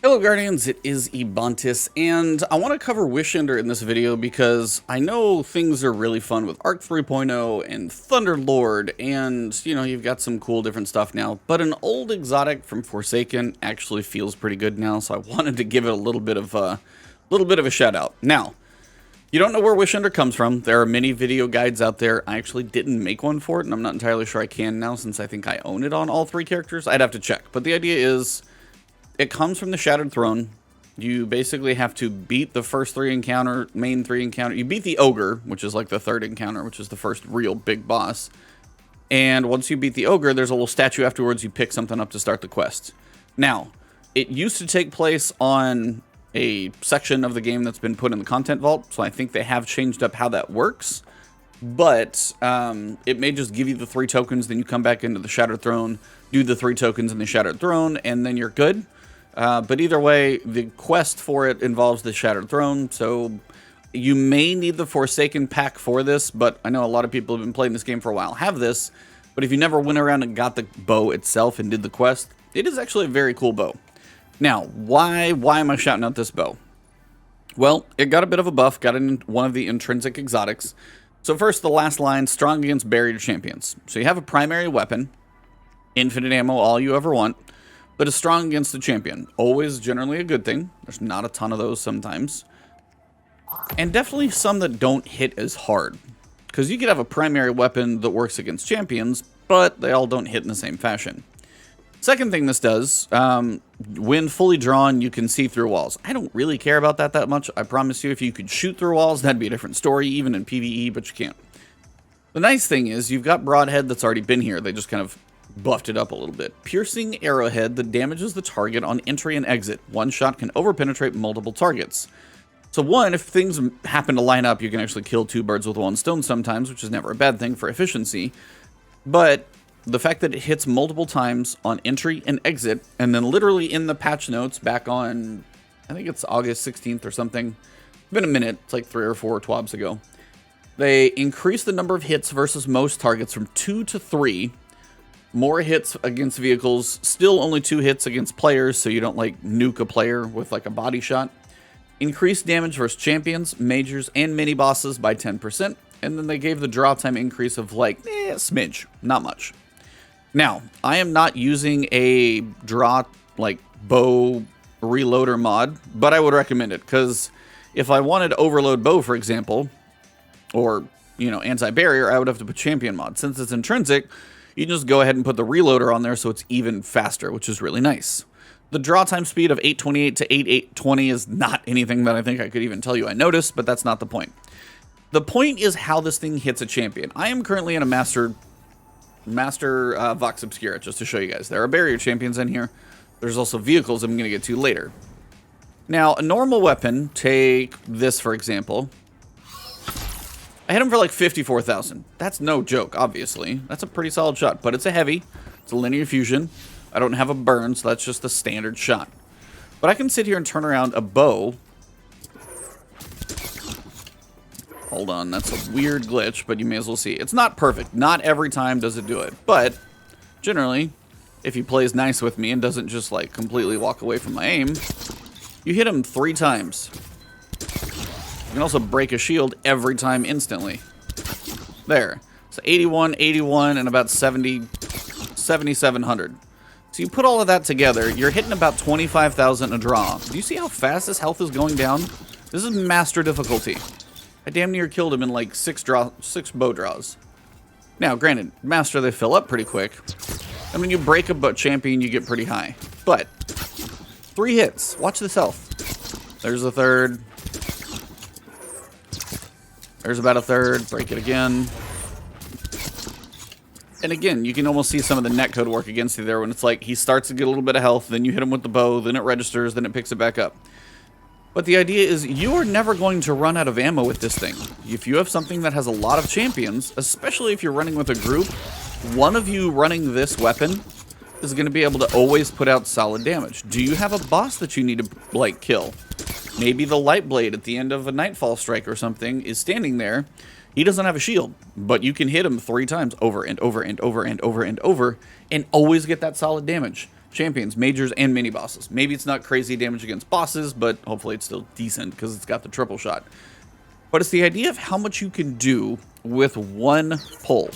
Hello Guardians, it is Ebontis, and I want to cover Wishender in this video because I know things are really fun with Arc 3.0 and Thunderlord, and you've got some cool different stuff now, but an old exotic from Forsaken actually feels pretty good now, so I wanted to give it a little bit of a shout out. Now, you don't know where Wishender comes from. There are many video guides out there. I actually didn't make one for it, and I'm not entirely sure I can now since I think I own it on all three characters. I'd have to check, but the idea is it comes from the Shattered Throne. You basically have to beat the first main three encounter. You beat the Ogre, which is like the third encounter, which is the first real big boss. And once you beat the Ogre, there's a little statue afterwards. You pick something up to start the quest. Now, it used to take place on a section of the game that's been put in the content vault, so I think they have changed up how that works. But it may just give you the 3 tokens, then you come back into the Shattered Throne, do the 3 tokens in the Shattered Throne, and then you're good. But either way, the quest for it involves the Shattered Throne, so you may need the Forsaken pack for this, but I know a lot of people have been playing this game for a while have this, but if you never went around and got the bow itself and did the quest, it is actually a very cool bow. Now, why am I shouting out this bow? Well, it got a bit of a buff, got in one of the intrinsic exotics. So first, the last line, strong against barrier champions. So you have a primary weapon, infinite ammo, all you ever want, but is strong against the champion. Always generally a good thing. There's not a ton of those sometimes. And definitely some that don't hit as hard. Because you could have a primary weapon that works against champions, but they all don't hit in the same fashion. Second thing this does, when fully drawn, you can see through walls. I don't really care about that much. I promise you, if you could shoot through walls, that'd be a different story, even in PvE, but you can't. The nice thing is, you've got Broadhead that's already been here. They just kind of buffed it up a little bit. Piercing Arrowhead that damages the target on entry and exit. One shot can overpenetrate multiple targets. So one, if things happen to line up, you can actually kill 2 birds with 1 stone sometimes, which is never a bad thing for efficiency. But the fact that it hits multiple times on entry and exit, and then literally in the patch notes back on, I think it's August 16th or something. It's been a minute. It's like 3 or 4 twabs ago. They increased the number of hits versus most targets from 2 to 3. More hits against vehicles, still only 2 hits against players, so you don't like nuke a player with like a body shot. Increased damage versus champions, majors, and mini bosses by 10%, and then they gave the draw time increase of like, a smidge, not much. Now, I am not using a draw, like, bow reloader mod, but I would recommend it, because if I wanted overload bow, for example, or, anti-barrier, I would have to put champion mod. Since it's intrinsic, you can just go ahead and put the reloader on there so it's even faster, which is really nice. The draw time speed of 828 to 8820 is not anything that I think I could even tell you I noticed, but that's not the point. The point is how this thing hits a champion. I am currently in a Master Vox Obscura, just to show you guys. There are barrier champions in here. There's also vehicles I'm going to get to later. Now, a normal weapon, take this for example. I hit him for like 54,000. That's no joke, obviously. That's a pretty solid shot, but it's a heavy. It's a linear fusion. I don't have a burn, so that's just a standard shot. But I can sit here and turn around a bow. Hold on, that's a weird glitch, but you may as well see. It's not perfect. Not every time does it do it. But generally, if he plays nice with me and doesn't just like completely walk away from my aim, you hit him 3 times. You can also break a shield every time instantly. There. So 81, 81, and about 7,700. So you put all of that together, you're hitting about 25,000 a draw. Do you see how fast his health is going down? This is master difficulty. I damn near killed him in like 6 bow draws. Now, granted, master, they fill up pretty quick. I mean, you break a champion, you get pretty high. But 3 hits. Watch this health. There's a third. There's about a third. Break it again. And again, you can almost see some of the netcode work against you there when it's like he starts to get a little bit of health, then you hit him with the bow, then it registers, then it picks it back up. But the idea is you are never going to run out of ammo with this thing. If you have something that has a lot of champions, especially if you're running with a group, one of you running this weapon is going to be able to always put out solid damage. Do you have a boss that you need to, like, kill? Maybe the light blade at the end of a Nightfall strike or something is standing there. He doesn't have a shield, but you can hit him 3 times over and over and over and over and over and always get that solid damage. champions, majors, and mini bosses. Maybe it's not crazy damage against bosses, but hopefully it's still decent because it's got the triple shot. But it's the idea of how much you can do with one pull.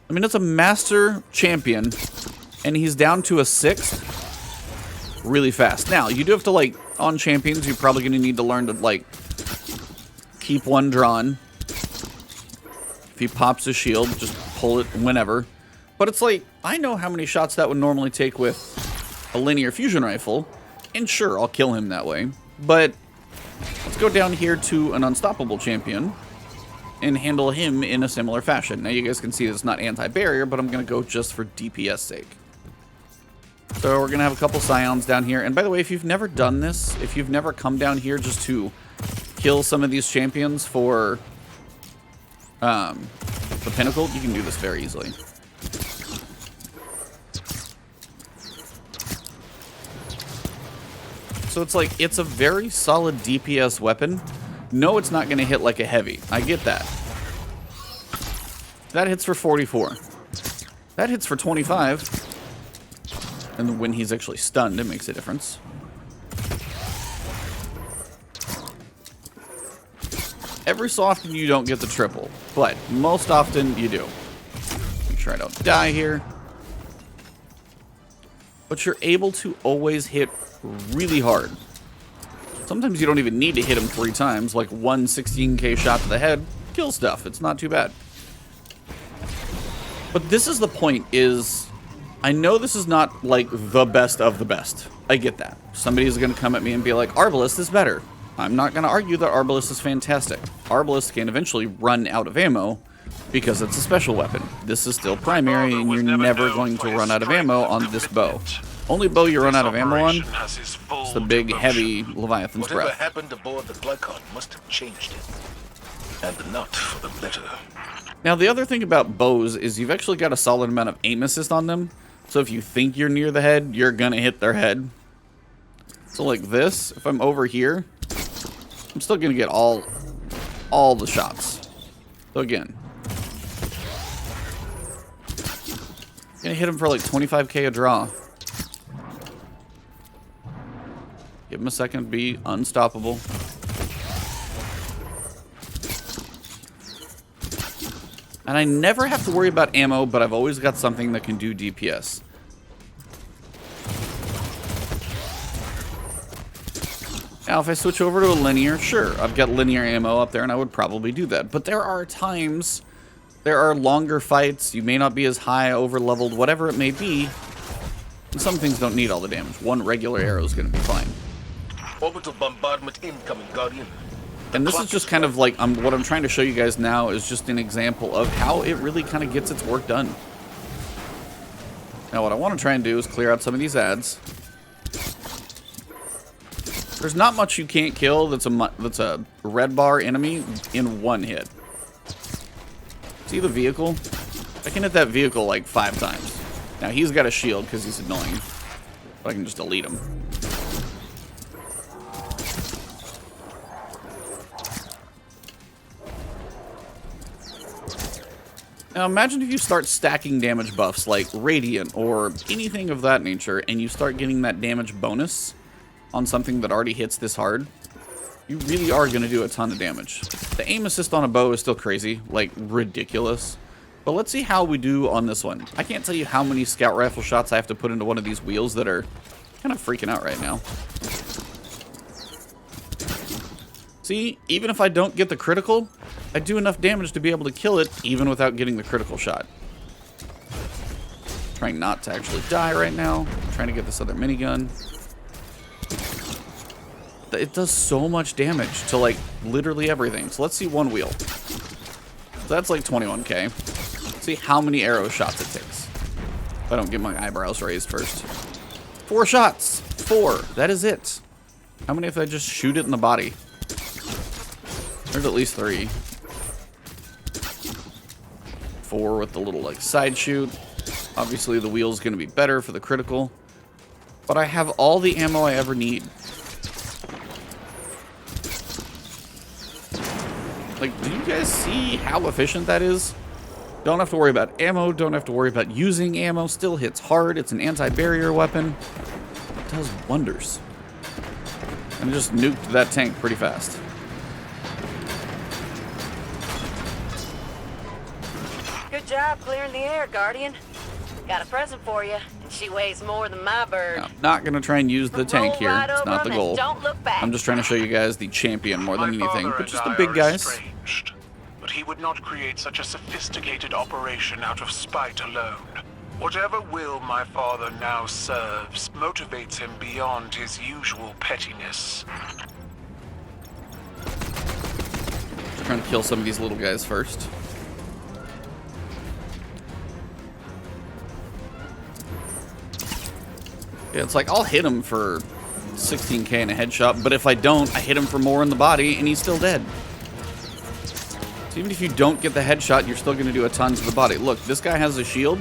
I mean, it's a master champion, and he's down to a 6th really fast. Now, you do have to, like, on champions, you're probably going to need to learn to, like, keep one drawn. If he pops his shield, just pull it whenever. But it's like, I know how many shots that would normally take with a linear fusion rifle, and sure, I'll kill him that way. But let's go down here to an unstoppable champion and handle him in a similar fashion. Now you guys can see it's not anti-barrier, but I'm going to go just for DPS sake. So we're going to have a couple Scions down here. And by the way, if you've never done this, if you've never come down here just to kill some of these champions for the Pinnacle, you can do this very easily. So it's like, it's a very solid DPS weapon. No, it's not going to hit like a heavy. I get that. That hits for 44. That hits for 25. And when he's actually stunned, it makes a difference. Every so often you don't get the triple, but most often you do. Make sure I don't die here. But you're able to always hit really hard. Sometimes you don't even need to hit him 3 times, like one 16k shot to the head, kill stuff. It's not too bad. But this is the point, is I know this is not like the best of the best. I get that. Somebody's going to come at me and be like, Arbalest is better. I'm not going to argue that Arbalest is fantastic. Arbalest can eventually run out of ammo because it's a special weapon. This is still primary, and you're never going to run out of ammo on this bow. Only bow you run out of ammo on is the big, heavy Leviathan's Breath. Whatever happened aboard the Glycon must have changed it. And not for the better. Now, the other thing about bows is you've actually got a solid amount of aim assist on them. So if you think you're near the head, you're going to hit their head. So like this, if I'm over here, I'm still going to get all the shots. So again, going to hit him for like 25k a draw. Give him a second to be unstoppable. And I never have to worry about ammo, but I've always got something that can do DPS. Now, if I switch over to a linear, sure, I've got linear ammo up there, and I would probably do that. But there are times, there are longer fights, you may not be as high, over-leveled, whatever it may be, and some things don't need all the damage. One regular arrow is going to be fine. Orbital bombardment incoming, Guardian. And this is just kind of like, what I'm trying to show you guys now is just an example of how it really kind of gets its work done. Now what I want to try and do is clear out some of these ads. There's not much you can't kill that's a red bar enemy in one hit. See the vehicle? I can hit that vehicle like 5 times. Now he's got a shield because he's annoying. But I can just delete him. Now imagine if you start stacking damage buffs like Radiant or anything of that nature, and you start getting that damage bonus on something that already hits this hard. You really are going to do a ton of damage. The aim assist on a bow is still crazy, like ridiculous. But let's see how we do on this one. I can't tell you how many scout rifle shots I have to put into one of these wheels that are kind of freaking out right now. See, even if I don't get the critical, I do enough damage to be able to kill it even without getting the critical shot. Trying not to actually die right now. Trying to get this other minigun. It does so much damage to like literally everything. So let's see one wheel. So that's like 21k. Let's see how many arrow shots it takes. If I don't get my eyebrows raised first. 4 shots. 4. That is it. How many if I just shoot it in the body? There's at least 3. 4 with the little like side shoot. Obviously the wheel's going to be better for the critical. But I have all the ammo I ever need. Like, do you guys see how efficient that is? Don't have to worry about ammo, don't have to worry about using ammo. Still hits hard. It's an anti-barrier weapon. It does wonders. And it just nuked that tank pretty fast. Good job clearing the air, Guardian. Got a present for you, and she weighs more than my bird. Now, I'm not going to try and use the tank here. Right, it's not the goal. Don't look back. I'm just trying to show you guys the champion more than My anything. father But just and the I big are guys. estranged, but he would not create such a sophisticated operation out of spite alone. Whatever will my father now serves motivates him beyond his usual pettiness. Just trying to kill some of these little guys first. Yeah, it's like I'll hit him for 16k in a headshot, but if I don't, I hit him for more in the body, and he's still dead. So even if you don't get the headshot, you're still going to do a ton to the body. Look, this guy has a shield.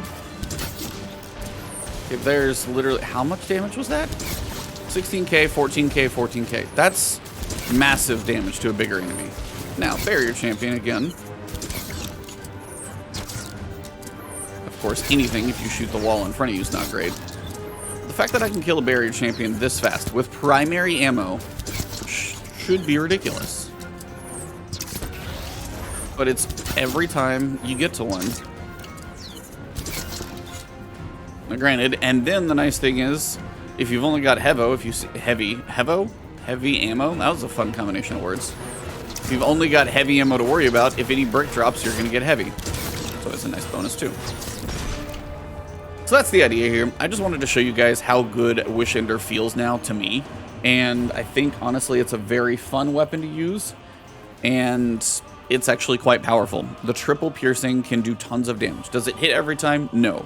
If there's literally... How much damage was that? 16k, 14k, 14k. That's massive damage to a bigger enemy. Now, barrier champion again. Of course, anything if you shoot the wall in front of you is not great. The fact that I can kill a barrier champion this fast with primary ammo should be ridiculous. But it's every time you get to one. Now, granted, and then the nice thing is, if you've only got heavy ammo, that was a fun combination of words. If you've only got heavy ammo to worry about, if any brick drops, you're going to get heavy. So it's a nice bonus too. So that's the idea here. I just wanted to show you guys how good Wishender feels now to me. And I think, honestly, it's a very fun weapon to use. And it's actually quite powerful. The triple piercing can do tons of damage. Does it hit every time? No.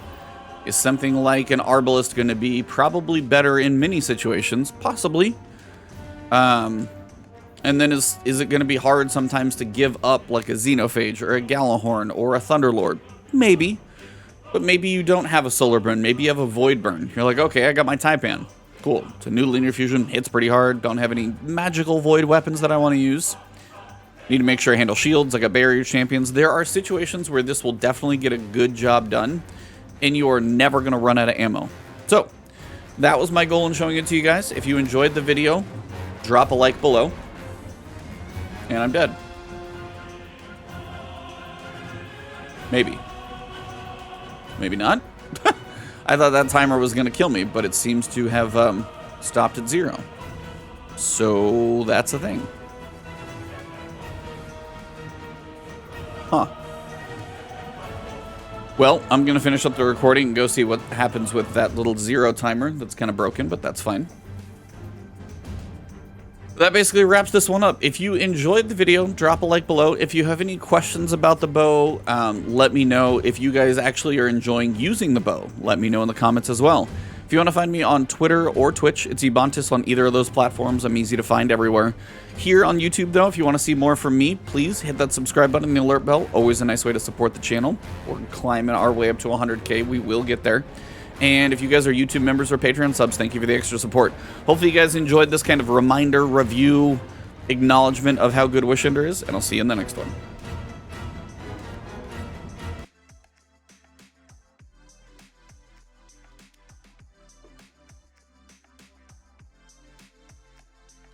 Is something like an Arbalist going to be probably better in many situations? Possibly. And then is it going to be hard sometimes to give up like a Xenophage or a Gallahorn or a Thunderlord? Maybe. But maybe you don't have a Solar Burn. Maybe you have a Void Burn. You're like, okay, I got my Taipan. Cool. It's a new linear fusion. Hits pretty hard. Don't have any magical Void weapons that I want to use. Need to make sure I handle shields. I got barrier champions. There are situations where this will definitely get a good job done. And you are never going to run out of ammo. So, that was my goal in showing it to you guys. If you enjoyed the video, drop a like below. And I'm dead. Maybe. Maybe not. I thought that timer was going to kill me, but it seems to have stopped at 0. So that's a thing. Huh. Well, I'm going to finish up the recording and go see what happens with that little 0 timer that's kind of broken, but that's fine. That basically wraps this one up. If you enjoyed the video, drop a like below. If you have any questions about the bow, let me know. If you guys actually are enjoying using the bow, let me know in the comments as well. If you want to find me on Twitter or Twitch, it's Ebontis on either of those platforms. I'm easy to find everywhere. Here on YouTube, though, if you want to see more from me, please hit that subscribe button and the alert bell. Always a nice way to support the channel. We're climbing our way up to 100K. We will get there. And if you guys are YouTube members or Patreon subs, thank you for the extra support. Hopefully you guys enjoyed this kind of reminder, review, acknowledgement of how good Wishender is, and I'll see you in the next one.